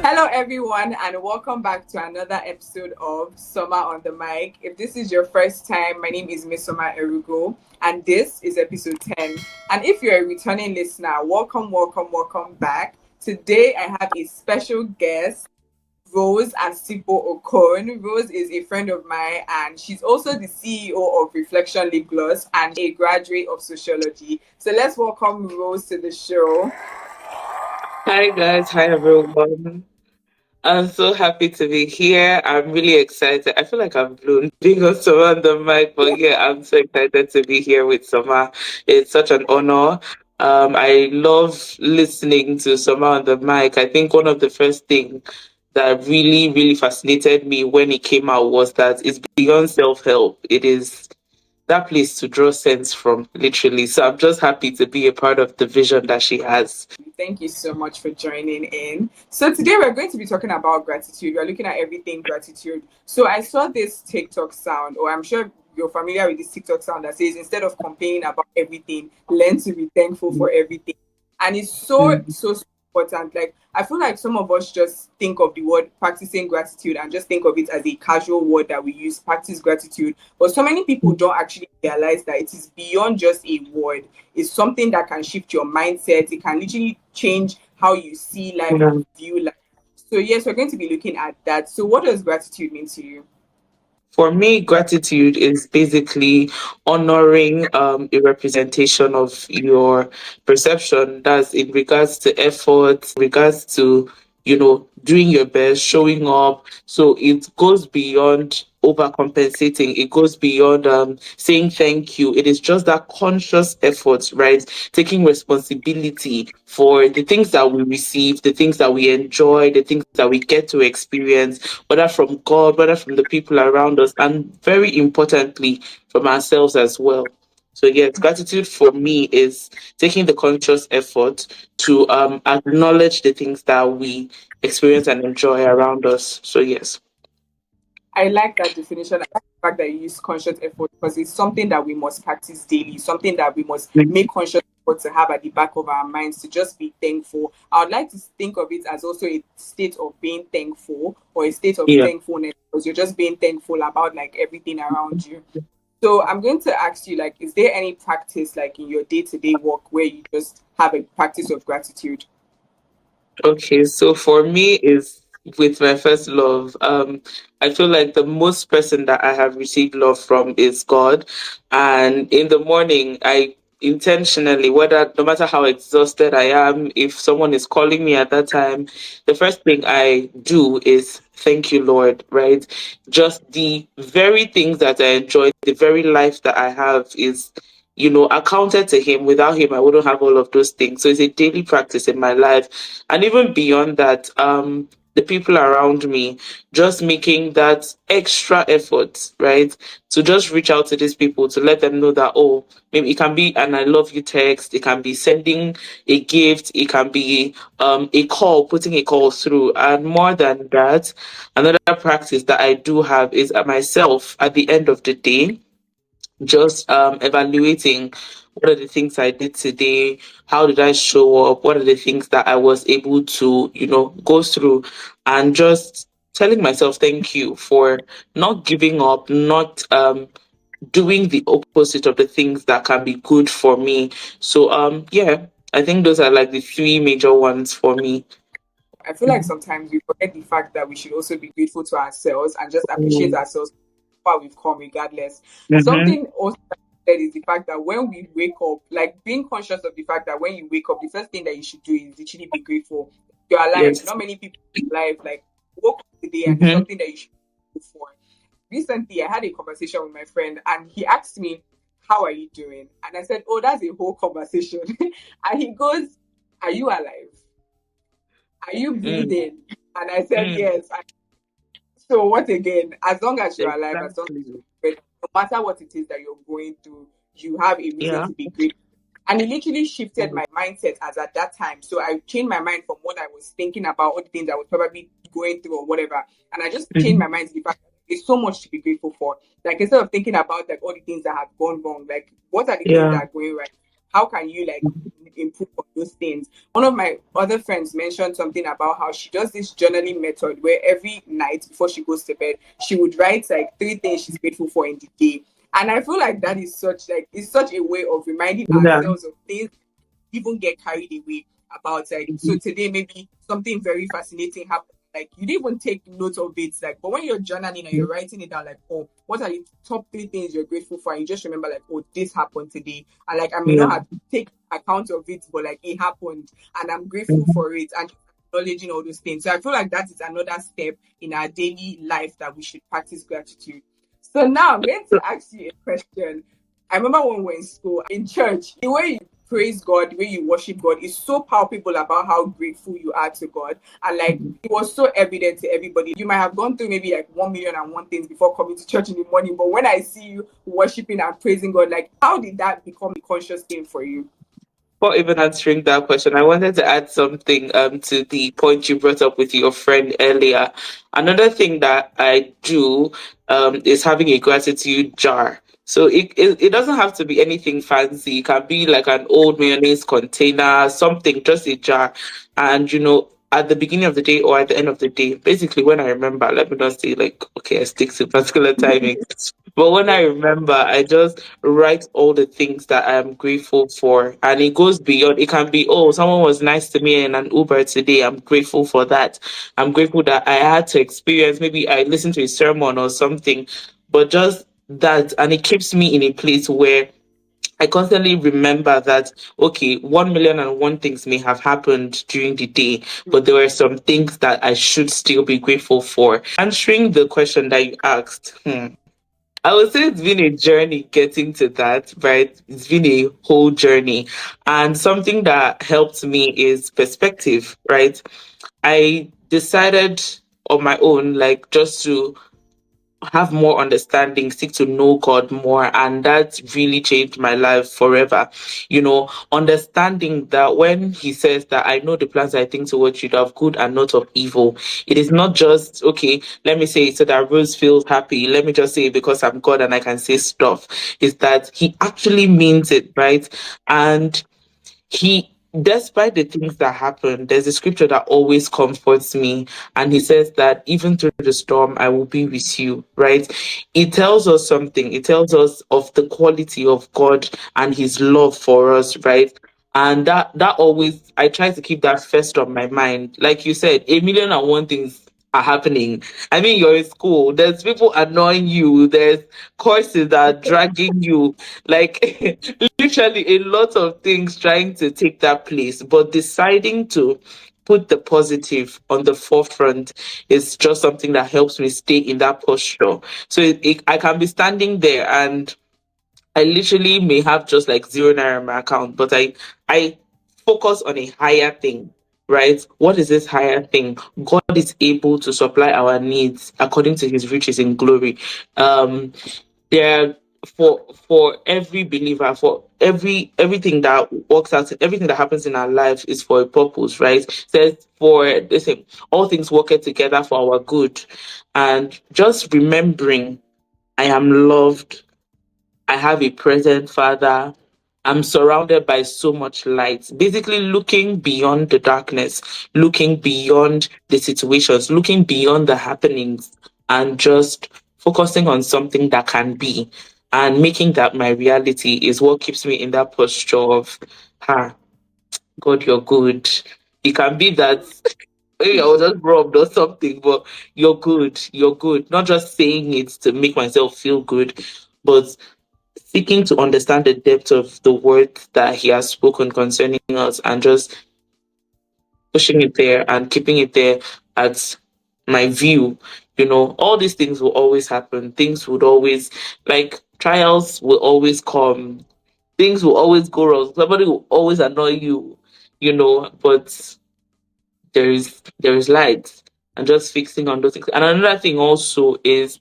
Hello, everyone, and welcome back to another episode of Summer on the Mic. If this is your first time, my name is Nmesoma and Rose, and this is episode 10. And if you're a returning listener, welcome back. Today, I have a special guest, Rose Asikpo-Okon. Rose is a friend of mine, and she's also the CEO of Reflection Lip Gloss and a graduate of sociology. So let's welcome Rose to the show. Hi guys, hi everyone. I'm so happy to be here. I'm really excited. I feel like I'm blown being on Summer on the mic, but yeah, I'm so excited to be here with Summer. It's such an honor. I love listening to Summer on the mic. I think one of the first things that really fascinated me when it came out was that it's beyond self-help. It is that place to draw sense from, literally. So I'm just happy to be a part of the vision that she has. Thank you so much for joining in. So today we're going to be talking about gratitude. We're looking at everything gratitude. So I saw this TikTok sound, or I'm sure you're familiar with this TikTok sound that says instead of complaining about everything, learn to be thankful for everything. And it's so important. Like I feel like some of us just think of the word practicing gratitude and just think of it as a casual word that we use, practice gratitude. But so many people don't actually realize that it is beyond just a word. It's something that can shift your mindset. It can literally change how you see life Yeah. or view life. So yes, we're going to be looking at that. So what does gratitude mean to you? For me, gratitude is basically honoring a representation of your perception. That's in regards to effort, regards to, doing your best, showing up. So it goes beyond overcompensating. It goes beyond saying thank you. It is just that conscious effort, right? Taking responsibility for the things that we receive, the things that we enjoy, the things that we get to experience, whether from God, whether from the people around us, and very importantly, from ourselves as well. So, yes, gratitude for me is taking the conscious effort to acknowledge the things that we experience and enjoy around us. So, yes. I like that definition. I like the fact that you use conscious effort because it's something that we must practice daily, something that we must make conscious effort to have at the back of our minds to just be thankful. I would like to think of it as also a state of being thankful or a state of Yeah. thankfulness because you're just being thankful about like everything around you. So I'm going to ask you, like, is there any practice like in your day-to-day work where you just have a practice of gratitude? Okay, so for me is with my first love. I feel like the most person that I have received love from is God. And in the morning, I intentionally, whether no matter how exhausted I am, if someone is calling me at that time, the first thing I do is thank you, Lord, right? Just the very things that I enjoy, the very life that I have is accounted to him. Without him, I wouldn't have all of those things. So it's a daily practice in my life. And even beyond that, the people around me, just making that extra effort, right? To just reach out to these people to let them know that, oh, maybe it can be an I love you text, it can be sending a gift, it can be a call, putting a call through. And more than that, another practice that I do have is at myself at the end of the day, just evaluating what are the things I did today, how did I show up, what are the things that I was able to, go through, and just telling myself thank you for not giving up, not doing the opposite of the things that can be good for me. So yeah, I think those are like the three major ones for me. I feel like sometimes we forget the fact that we should also be grateful to ourselves and just appreciate Mm-hmm. ourselves how far we've come, regardless. Something also that I said is the fact that when we wake up, like being conscious of the fact that when you wake up, the first thing that you should do is literally be grateful. You're alive. Yes. Not many people are alive. Like woke up today and it's Mm-hmm. something that you should be grateful for. Recently, I had a conversation with my friend and he asked me, "How are you doing?" And I said, "Oh, that's a whole conversation." And he goes, "Are you alive? Are you breathing?" And I said, Mm-hmm. "Yes." So what again? As long as you're alive, as long as Exactly. you're no matter what it is that you're going through, you have a reason Yeah. to be grateful. And it literally shifted my mindset as at that time. So I changed my mind from what I was thinking about, all the things I was probably going through or whatever. And I just changed Mhm. my mind to the fact that there's so much to be grateful for. Like instead of thinking about like all the things that have gone wrong, like what are the things Yeah. that are going right? How can you like improve on those things. One of my other friends mentioned something about how she does this journaling method where every night before she goes to bed, she would write like three things she's grateful for in the day. And I feel like that is such like it's such a way of reminding Yeah. ourselves of things even get carried away about. Like, so today maybe something very fascinating happened, like you didn't even take note of it, like, but when you're journaling and you're writing it down, like, oh, what are the top three things you're grateful for, and you just remember like, oh, this happened today, and like I may Yeah. not have to take account of it, but like it happened and I'm grateful for it, and acknowledging all those things. So I feel like that is another step in our daily life that we should practice gratitude. So now I'm going to ask you a question. I remember when we were in school, in church, the way you praise God, the way you worship God is so palpable about how grateful you are to God. And like it was so evident to everybody. You might have gone through maybe like 1,000,001 things before coming to church in the morning. But when I see you worshiping and praising God, like how did that become a conscious thing for you? Before even answering that question, I wanted to add something to the point you brought up with your friend earlier. Another thing that I do is having a gratitude jar. So it doesn't have to be anything fancy. It can be like an old mayonnaise container, something, just a jar. And at the beginning of the day or at the end of the day, basically when I remember, let me not say like, okay, I stick to particular timing. But when I remember, I just write all the things that I'm grateful for. And it goes beyond, it can be, oh, someone was nice to me in an Uber today. I'm grateful for that. I'm grateful that I had to experience, maybe I listened to a sermon or something, but just that. And it keeps me in a place where I constantly remember that, okay, 1,000,001 things may have happened during the day, but there were some things that I should still be grateful for. Answering the question that you asked, I would say it's been a journey getting to that, right? It's been a whole journey. And something that helped me is perspective, right? I decided on my own, like just to have more understanding, seek to know God more, and that really changed my life forever. Understanding that when He says that I know the plans I think towards you, of good and not of evil, it is not just okay, let me say it so that Rose feels happy. Let me just say it because I'm God and I can say stuff. Is that He actually means it, right? And he despite the things that happen, there's a scripture that always comforts me, and he says that even through the storm I will be with you, right? It tells us something. It tells us of the quality of God and his love for us, right? And that always, I try to keep that first on my mind. Like you said, 1,000,001 things are happening. I mean, you're in school, there's people annoying you, there's courses that are dragging you, like literally a lot of things trying to take that place, but deciding to put the positive on the forefront is just something that helps me stay in that posture. So I can be standing there and I literally may have just like 0 naira in my account, but I focus on a higher thing, right? What is this higher thing? God is able to supply our needs according to his riches in glory. There for every believer, for everything that works out, everything that happens in our life is for a purpose, right? Says for listen, all things work together for our good. And just remembering I am loved, I have a present father. I'm surrounded by so much light. Basically, looking beyond the darkness, looking beyond the situations, looking beyond the happenings, and just focusing on something that can be and making that my reality is what keeps me in that posture of, God, you're good. It can be that maybe I was just robbed or something, but you're good. Not just saying it to make myself feel good, but seeking to understand the depth of the word that he has spoken concerning us and just pushing it there and keeping it there at my view. All these things will always happen. Things would always, like, trials will always come. Things will always go wrong. Somebody will always annoy you, but there is light, and just fixing on those things. And another thing also is,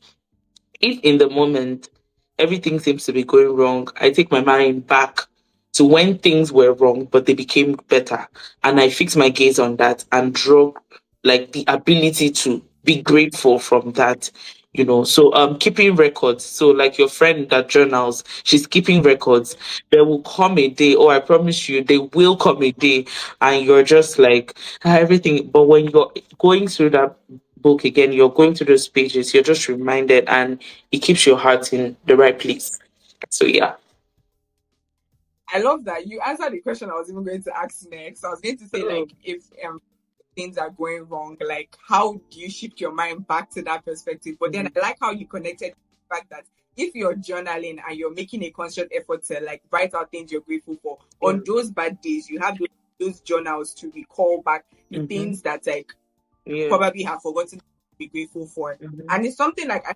if in the moment everything seems to be going wrong, I take my mind back to when things were wrong, but they became better. And I fix my gaze on that and draw like the ability to be grateful from that. So keeping records. So like your friend that journals, she's keeping records. There will come a day, or I promise you, there will come a day, and you're just like, everything. But when you're going through that book again, you're going through those pages, you're just reminded, and it keeps your heart in the right place. So yeah. I love that you answered the question I was even going to ask next. I was going to say Oh. like if things are going wrong, like how do you shift your mind back to that perspective? But then Mhm. I like how you connected the fact that if you're journaling and you're making a conscious effort to like write out things you're grateful for, Yeah. on those bad days, you have those journals to recall back the Hmm. things that like Yeah. probably have forgotten to be grateful for. Hmm. And it's something like I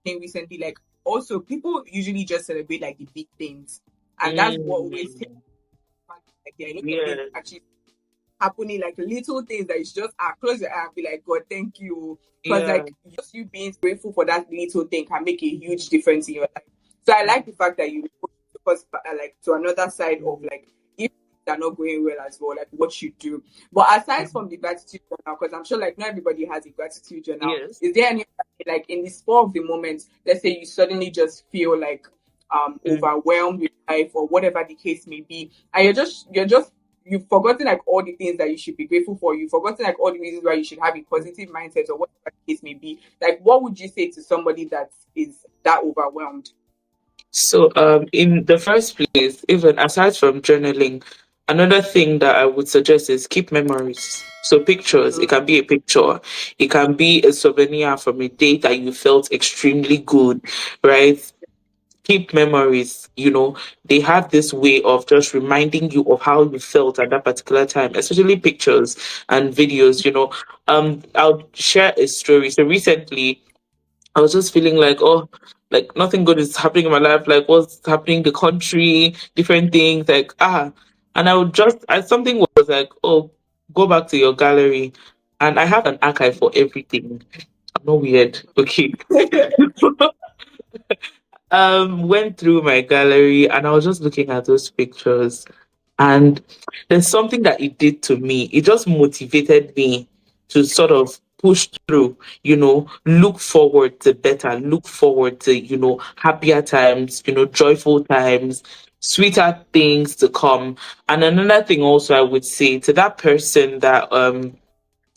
think recently, like also people usually just celebrate like the big things. And that's what always takes Mm. like there are a lot of things Yeah. actually happening, like little things that you should just close your eye and be like, God, thank you. Because Yeah. like just you being grateful for that little thing can make a huge difference in your life. So I like the fact that you focus like to another side of Mhm. like if things are not going well as well, like what you do. But aside from the gratitude journal, because I'm sure like not everybody has a gratitude journal, Yes. is there any like in the spur of the moment, let's say you suddenly just feel like Mm. overwhelmed with life or whatever the case may be, and you're just you've forgotten like all the things that you should be grateful for. You've forgotten like all the reasons why you should have a positive mindset or whatever the case may be. Like, what would you say to somebody that is that overwhelmed? So, in the first place, even aside from journaling, another thing that I would suggest is keep memories. So, pictures, it Mm. can be a picture, it can be a souvenir from a day that you felt extremely good, right? Keep memories, they have this way of just reminding you of how you felt at that particular time, especially pictures and videos. I'll share a story. So, recently, I was just feeling like, oh, like nothing good is happening in my life. Like what's happening in the country, different things, like and something was like, oh, go back to your gallery, and I have an archive for everything. I'm not weird, okay. Went through my gallery and I was just looking at those pictures, and there's something that it did to me. It just motivated me to sort of push through, look forward to better, look forward to, happier times, joyful times, sweeter things to come. And another thing also I would say to that person that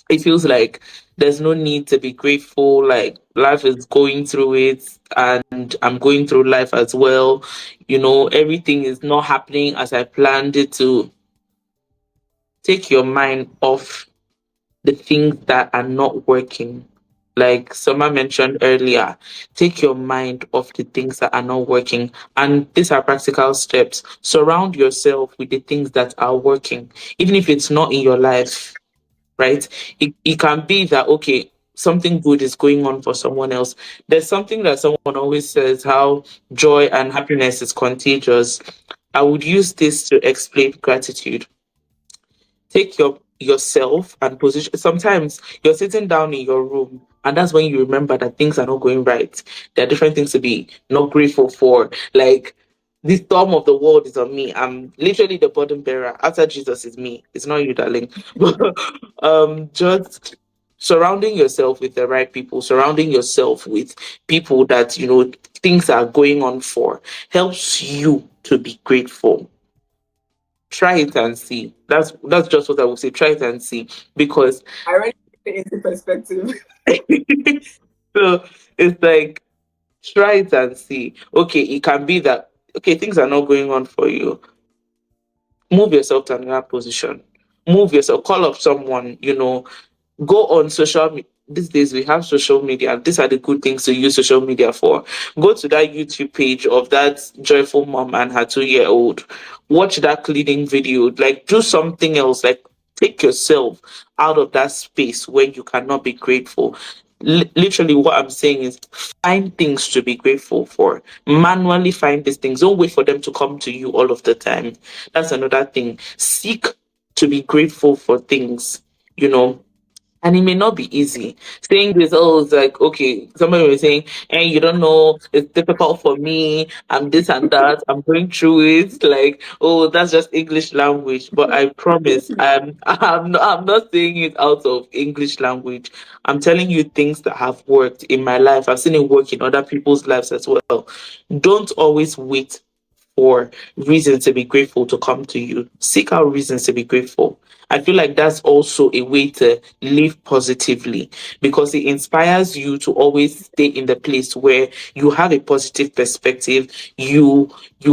it feels like there's no need to be grateful, like life is going through it and I'm going through life as well, everything is not happening as I planned it to. Take your mind off the things that are not working. Like Summer mentioned earlier, take your mind off the things that are not working. And these are practical steps. Surround yourself with the things that are working, even if it's not in your life, right? It can be that, okay, something good is going on for someone else. There's something that someone always says, how joy and happiness is contagious. I would use this to explain gratitude. Take yourself and position. Sometimes you're sitting down in your room and that's when you remember that things are not going right. There are different things to be not grateful for, like the storm of the world is on me. I'm literally the burden bearer. After Jesus is me, it's not you, darling. But just surrounding yourself with the right people, surrounding yourself with people that things are going on for, helps you to be grateful. Try it and see. That's just what I would say. Try it and see, because I already put it into perspective. so it's like, try it and see. Okay, it can be that, okay, things are not going on for you. Move yourself to another position. Move yourself. Call up someone. Go on social media. These days we have social media. These are the good things to use social media for. Go to that YouTube page of that joyful mom and her 2-year old. Watch that cleaning video. Like, do something else. Like, take yourself out of that space where you cannot be grateful. Literally, what I'm saying is find things to be grateful for. Manually find these things. Don't wait for them to come to you all of the time. That's another thing. Seek to be grateful for things. You know, And it may not be easy. Saying this, oh, it's like, okay, somebody was saying, hey, you don't know, it's difficult for me, I'm this and that, I'm going through it. Like, oh, that's just English language. But I promise, I'm not saying it out of English language. I'm telling you things that have worked in my life. I've seen it work in other people's lives as well. Don't always wait for reasons to be grateful to come to you. Seek out reasons to be grateful. I feel like that's also a way to live positively because it inspires you to always stay in the place where you have a positive perspective, you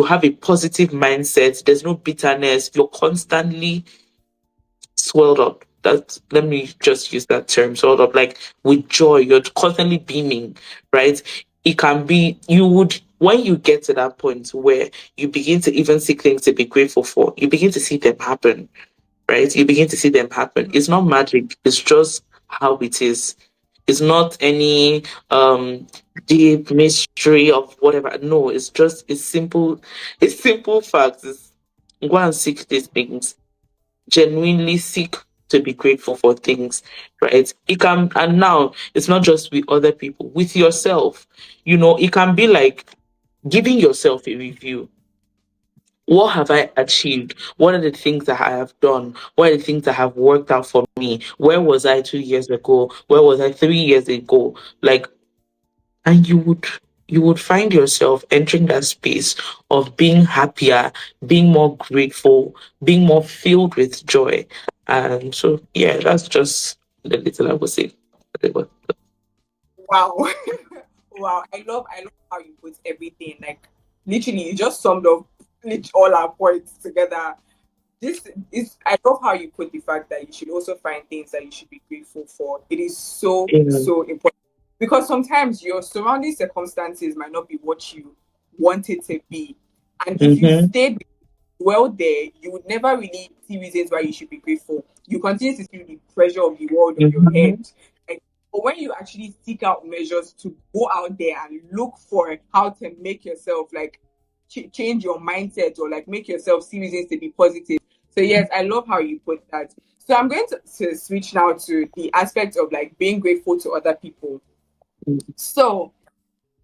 have a positive mindset, there's no bitterness, you're constantly swelled up. That let me just use that term, swelled up, like with joy. You're constantly beaming, right? It can be you would when you get to that point where you begin to even see things to be grateful for, you begin to see them happen, right? You begin to see them happen. It's not magic, it's just how it is. It's not any deep mystery of whatever. No, it's simple facts. It's go and seek these things, genuinely seek to be grateful for things, right? It can, and now it's not just with other people, with yourself. It can be like giving yourself a review. What have I achieved? What are the things that I have done? What are the things that have worked out for me? Where was I 2 years ago? Where was I 3 years ago? Like, and you would find yourself entering that space of being happier, being more grateful, being more filled with joy. And so yeah, that's just the little I would say. Wow. Wow. I love how you put everything. Like literally you just summed up all our points together. This is I love how you put the fact that you should also find things that you should be grateful for. It is so, Yeah. so important. Because sometimes your surrounding circumstances might not be what you want it to be. And if you Mm-hmm. stayed well there, you would never really see reasons why you should be grateful. You continue to feel the pressure of the world on your Mm-hmm. head. Like, but when you actually seek out measures to go out there and look for how to make yourself like change your mindset or like make yourself see reasons to be positive. So yes, I love how you put that. So I'm going to switch now to the aspect of like being grateful to other people. So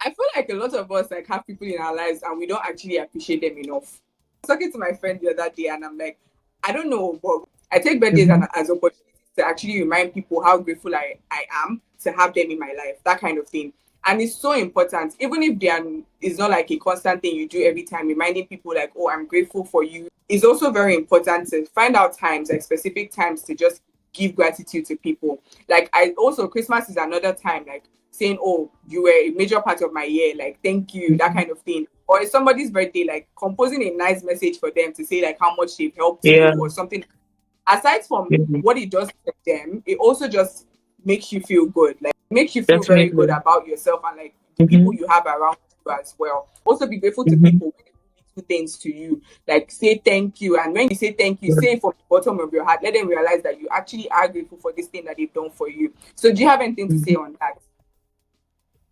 I feel like a lot of us like have people in our lives and we don't actually appreciate them enough. I was talking to my friend the other day and I'm like, I don't know, but I take birthdays Mm-hmm. as opportunities to actually remind people how grateful I am to have them in my life, that kind of thing. And it's so important, even if they are, it's not like a constant thing you do every time, reminding people like, oh, I'm grateful for you. It's also very important to find out times, like specific times to just give gratitude to people. Like I also Christmas is another time, like saying, "Oh, you were a major part of my year," like "thank you," that kind of thing. Or it's somebody's birthday, like composing a nice message for them to say like how much they've helped Yeah. you or something. Aside from Yeah. what it does for them, it also just makes you feel good. Like makes you feel very good Definitely. about yourself and like the people Mm-hmm. you have around you as well. Also be grateful to Mm-hmm. people when they do little things to you. Like say thank you. And when you say thank you, Yeah. say it from the bottom of your heart. Let them realize that you actually are grateful for this thing that they've done for you. So do you have anything to say Mhm. on that?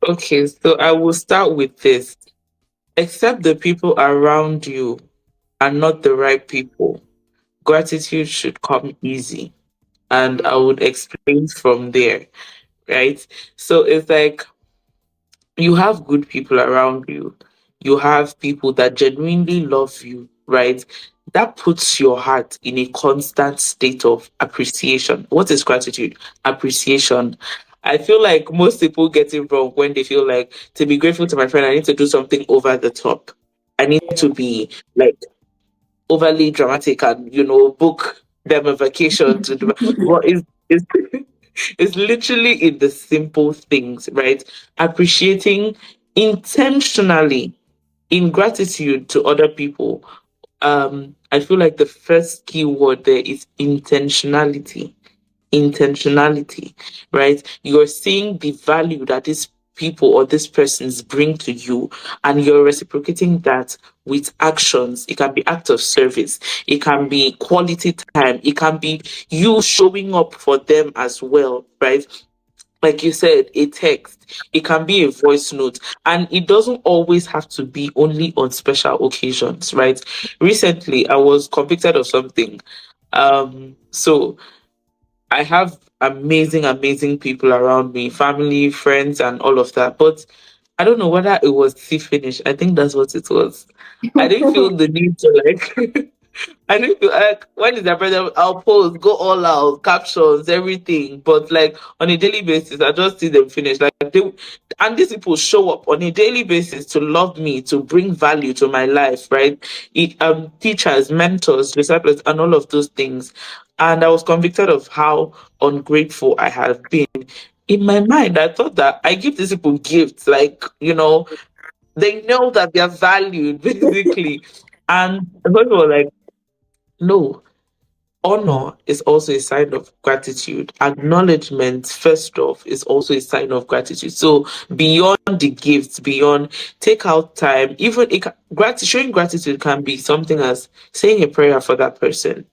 Okay, so I will start with this. Except the people around you are not the right people, gratitude should come easy. And I Mm, would explain from there, right? So it's like you have good people around you, you have people that genuinely love you, right? That puts your heart in a constant state of appreciation. What is gratitude? Appreciation. I feel like most people get it wrong when they feel like to be grateful to my friend, I need to do something over the top. I need yeah. to be like overly dramatic and book them a vacation to do, but it's it's literally in the simple things, right? Appreciating intentionally in gratitude to other people. I feel like the first key word there is intentionality. Intentionality, right? You're seeing the value that these people or these persons bring to you, and you're reciprocating that with actions. It can be act of service, it can be quality time, it can be you showing up for them as well, right? Like you said, a text, it can be a voice note, and it doesn't always have to be only on special occasions, right? Recently, I was convicted of something. So I have amazing, amazing people around me, family, friends, and all of that. But I don't know whether it was see finish. I think that's what it was. I didn't feel the need to like I need to like when is their brother I'll post, go all out, captions, everything. But like on a daily basis, I just see them finish. Like they and these people show up on a daily basis to love me, to bring value to my life, right? Teachers, mentors, disciples, and all of those things. And I was convicted of how ungrateful I have been. In my mind, I thought that I give these people gifts, like, they know that they're valued, basically. And the person was like, no, honor is also a sign of gratitude. Acknowledgement, first off, is also a sign of gratitude. So beyond the gifts, beyond take out time, even showing gratitude can be something as saying a prayer for that person,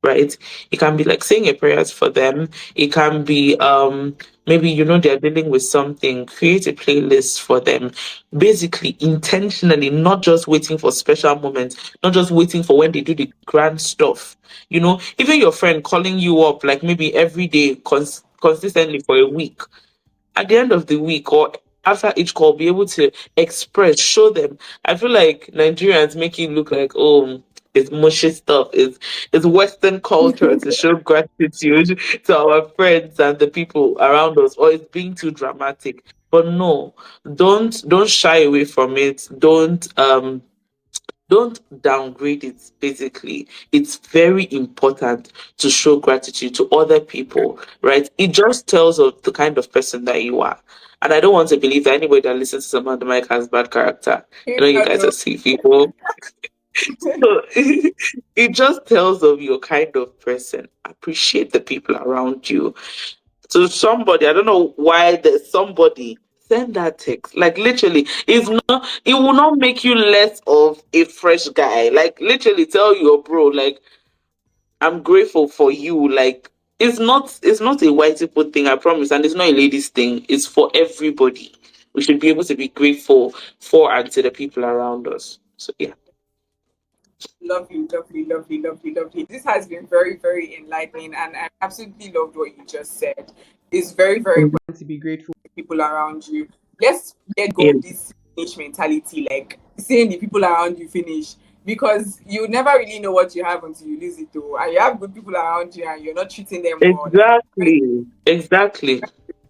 right? It can be like saying a prayers for them. It can be maybe they're dealing with something, create a playlist for them. Basically, intentionally, not just waiting for special moments, not just waiting for when they do the grand stuff. Even your friend calling you up like maybe every day consistently for a week, at the end of the week or after each call, be able to express, show them. I feel like Nigerians make it look like, oh, it's mushy stuff. It's Western culture to show gratitude to our friends and the people around us, or it's being too dramatic. But no, don't shy away from it. Don't downgrade it. Basically, it's very important to show gratitude to other people, right? It just tells of the kind of person that you are. And I don't want to believe that anybody that listens to someone on the mic has bad character. You guys are sweet people. So it just tells of your kind of person. Appreciate the people around you. To somebody, I don't know why there's somebody, send that text. Like literally, it will not make you less of a fresh guy. Like literally tell your bro, like, I'm grateful for you. Like it's not a white people thing, I promise, and it's not a ladies thing. It's for everybody. We should be able to be grateful for and to the people around us. So yeah. Lovely, lovely, lovely, lovely, lovely. This has been very, very enlightening, and I absolutely loved what you just said. It's very, very Mhm. important to be grateful for people around you. Let's let go Yeah. of this finish mentality, like seeing the people around you finish, because you never really know what you have until you lose it, though. And you have good people around you, and you're not treating them well. Like, Exactly. Exactly.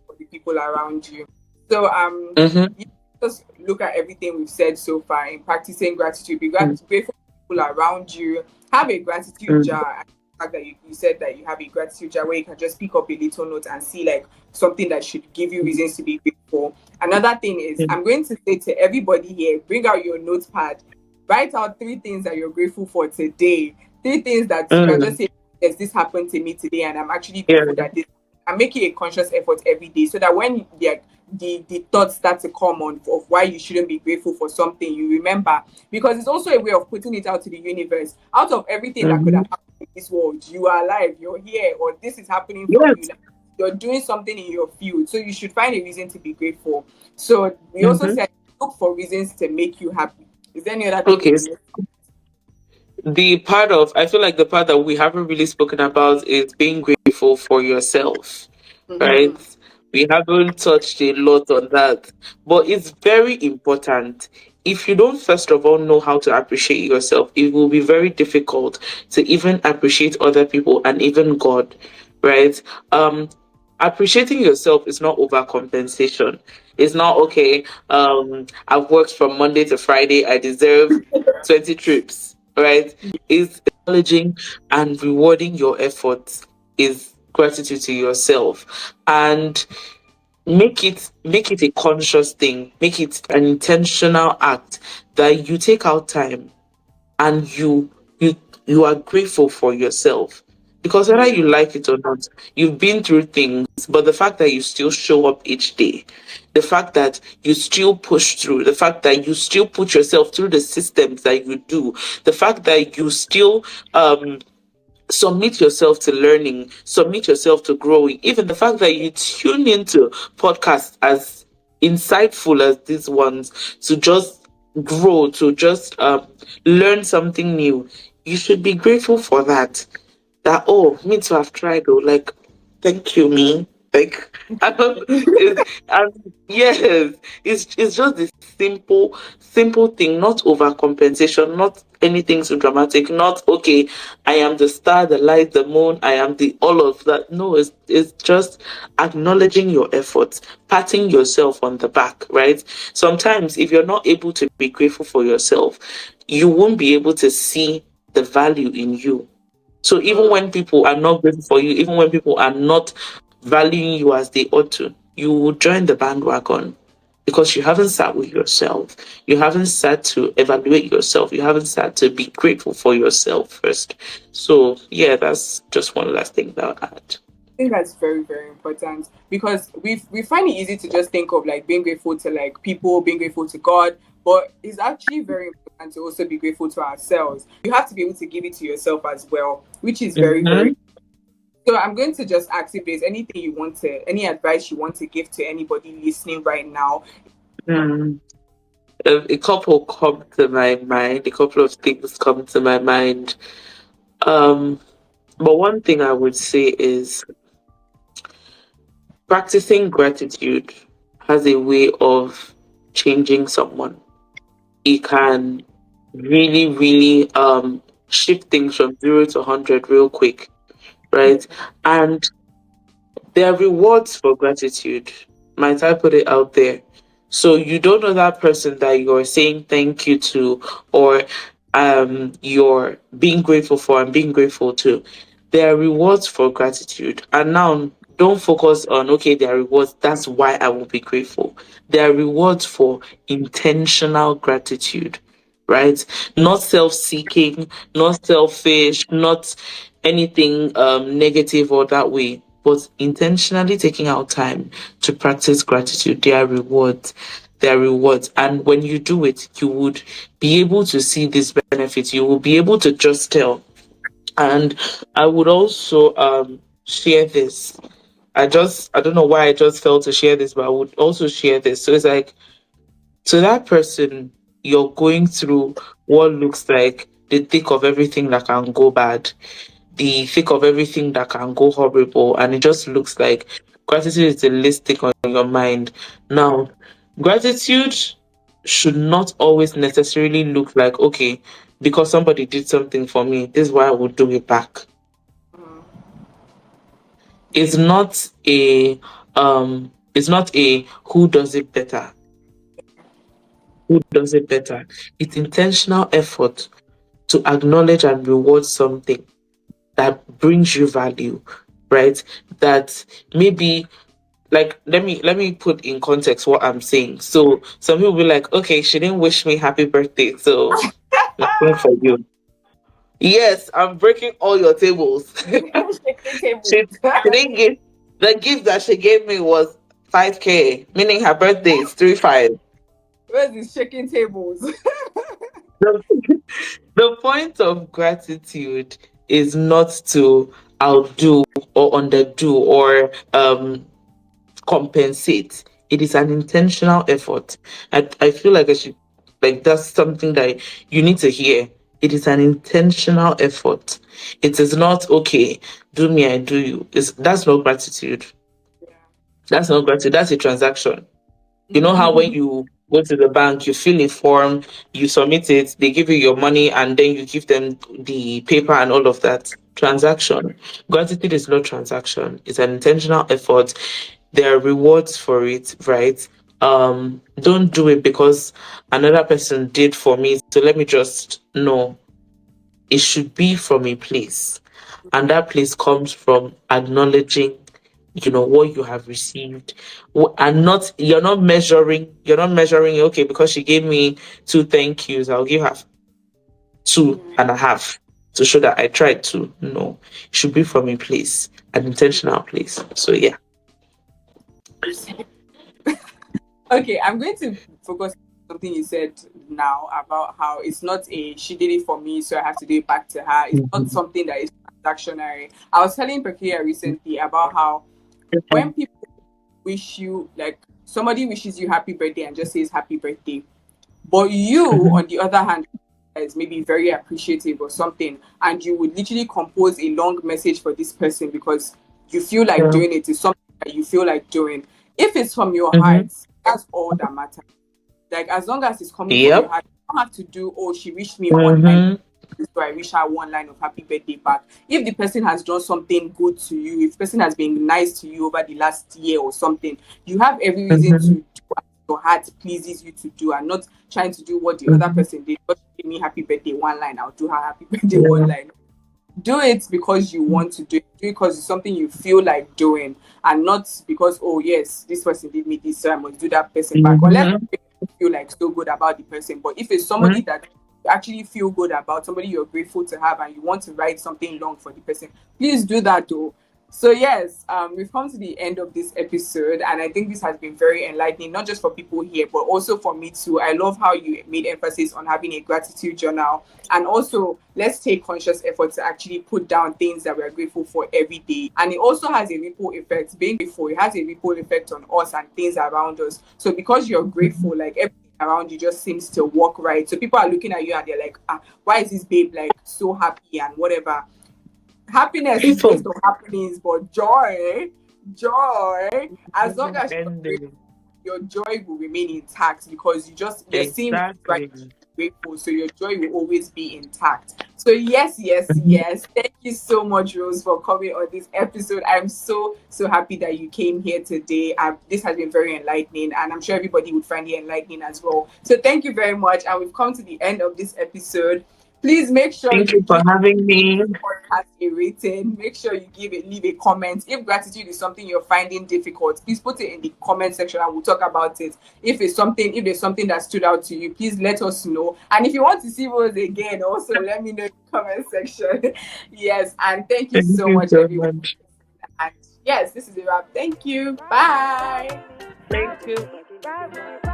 for the people around you. So Mm-hmm. you just look at everything we've said so far in practicing gratitude. Be grateful for people around you. Have a gratitude Mm-hmm. jar. The fact that you said that you have a gratitude jar where you can just pick up a little note and see like something that should give you reasons to be grateful. Another thing is I'm going to say to everybody here, bring out your notepad, write out 3 things that you're grateful for today. 3 things that you can Mm-hmm. just say, yes, this happened to me today, and I'm actually Yeah. grateful that this, and make it a conscious effort every day so that when the thoughts start to come on of why you shouldn't be grateful for something, you remember, because it's also a way of putting it out to the universe. Out of everything that could Mm-hmm. have happened in this world, you are alive, you're here, or this is happening for you. Yes. Like, you're doing something in your field, so you should find a reason to be grateful. So we also Mm-hmm. said look for reasons to make you happy. Is there any other thing you Okay. would? I feel like the part that we haven't really spoken about is being grateful for yourself, right? Mm-hmm. We haven't touched a lot on that, but it's very important. If you don't, first of all, know how to appreciate yourself, it will be very difficult to even appreciate other people and even God, right? Appreciating yourself is not overcompensation. It's not okay. I've worked from Monday to Friday. I deserve 20 trips, right? Is acknowledging and rewarding your efforts, is gratitude to yourself. And make it a conscious thing, make it an intentional act that you take out time and you you are grateful for yourself, because whether Yeah. you like it or not, you've been through things, but the fact that you still show up each day, the fact that you still push through, the fact that you still put yourself through the systems that you do, the fact that you still submit yourself to learning, submit yourself to growing. Even the fact that you tune into podcasts as insightful as these ones to just grow, to just learn something new, you should be grateful for that. that, oh, me to have tried though, like, thank you, me. Like, I don't, and yes, it's just this simple thing, not overcompensation, not anything so dramatic, not okay, I am the star, the light, the moon, I am the all of that. No, it's just acknowledging your efforts, patting yourself on the back, right? Sometimes if you're not able to be grateful for yourself, you won't be able to see the value in you. So even when people are not grateful for you, even when people are not valuing you as they ought to, you will join the bandwagon because you haven't sat with yourself. You haven't sat to evaluate yourself. You haven't sat to be grateful for yourself first. So yeah, that's just one last thing that I'll add. think that's very, very important because we find it easy to just think of like being grateful to like people, being grateful to God, but it's actually very important to also be grateful to ourselves. You have to be able to give it to yourself as well, which is very, very. Mm-hmm. So I'm going to just ask if there's anything you want to, any advice you want to give to anybody listening right now. Mm. A couple come to my mind. A couple of things come to my mind. Um, but one thing I would say is practicing gratitude has a way of changing someone. It can really shift things from 0 to 100 real quick, Yeah. right? And there are rewards for gratitude. Might I put it out there? So you don't know that person that you're saying thank you to, or you're being grateful for and being grateful to. There are rewards for gratitude. And now don't focus on okay, there are rewards, that's why I will be grateful. There are rewards for intentional gratitude, right? Not self-seeking, not selfish, not anything negative or that way, but intentionally taking out time to practice gratitude. There are rewards. There are rewards. And when you do it, you would be able to see these benefits. You will be able to just tell. And I would also share this. I don't know why I just felt to share this, but I would also share this. So it's like to that person, you're going through what looks like the thick of everything that can go bad, the thick of everything that can go horrible, and it just looks like gratitude is the least thing on your mind. Now, gratitude should not always necessarily look like, okay, because somebody did something for me, this is why I would do it back. It's not a who does it better, who does it better. It's intentional effort to acknowledge and reward something that brings you value, right? That maybe like let me put in context what I'm saying. So some people will be like, okay, she didn't wish me happy birthday, so nothing for you. Yes, I'm breaking all your tables. Shaking tables. she, she didn't give the gift that she gave me was 5K, meaning her birthday is 3 5. Where's this shaking tables? The, the point of gratitude is not to outdo or underdo or compensate. It is an intentional effort. I feel like I should like that's something that you need to hear. It is an intentional effort. It is not okay, do me, I do you. That's not gratitude. That's not gratitude. That's a transaction. You know how when you go to the bank, you fill a form, you submit it, they give you your money, and then you give them the paper and all of that. Transaction. Gratitude is not transaction. It's an intentional effort. There are rewards for it, right? Don't do it because another person did for me. So let me just know it should be from a place. And that place comes from acknowledging what you have received. And not you're not measuring, okay, because she gave me two thank yous, I'll give her 2.5 to show that I tried to. No, it should be from a place, an intentional place. So yeah. Okay, I'm going to focus on something you said now about how it's not a she did it for me, so I have to do it back to her. It's not Mhm. something that is transactionary. I was telling Pakia recently about how when Mhm. people wish you, like somebody wishes you happy birthday and just says happy birthday, but you, Mhm. on the other hand, is maybe very appreciative or something, and you would literally compose a long message for this person because you feel like Yeah. doing it is something that you feel like doing. If it's from your Mm-hmm. heart, that's all that matters. Like as long as it's coming from your Yep. heart, you don't have to do, oh, she wished me one line, Mm-hmm. so I wish her one line of happy birthday back. If the person has done something good to you, if the person has been nice to you over the last year or something, you have every reason to Mm-hmm. do what your heart pleases you to do, and not trying to do what the other Mm-hmm. person did. Just give me happy birthday one line, I'll do her happy birthday one Yeah. line. Do it because you want to do it. Do it because it's something you feel like doing, and not because, oh yes, this person did me this, so I must do that person back. Unless Mm-hmm. you feel like so good about the person. But if it's somebody Mm-hmm. that you actually feel good about, somebody you're grateful to have, and you want to write something long for the person, please do that though. So yes, we've come to the end of this episode, and I think this has been very enlightening, not just for people here, but also for me too. I love how you made emphasis on having a gratitude journal, and also let's take conscious effort to actually put down things that we're grateful for every day. And it also has a ripple effect. Being grateful, it has a ripple effect on us and things around us. So because you're grateful, like everything around you just seems to work right. So people are looking at you and they're like, why is this babe like so happy and whatever? Happiness is based People on happenings, but joy, as long doesn't as you're end grateful, there. your joy will remain intact because you're seeing right, Exactly. grateful, so your joy will always be intact. So yes, thank you so much, Rose, for coming on this episode. I'm so happy that you came here today. This has been very enlightening, and I'm sure everybody would find it enlightening as well. So thank you very much, and we've come to the end of this episode. Please make sure Thank you you for give having me. podcast a rating. Make sure you leave a comment. If gratitude is something you're finding difficult, please put it in the comment section and we'll talk about it. If there's something that stood out to you, please let us know. And if you want to see Rose again, also let me know in the comment section. Yes, and thank you Thank so you much, so everyone. much. And yes, this is a wrap. Thank you. Bye. Thank you.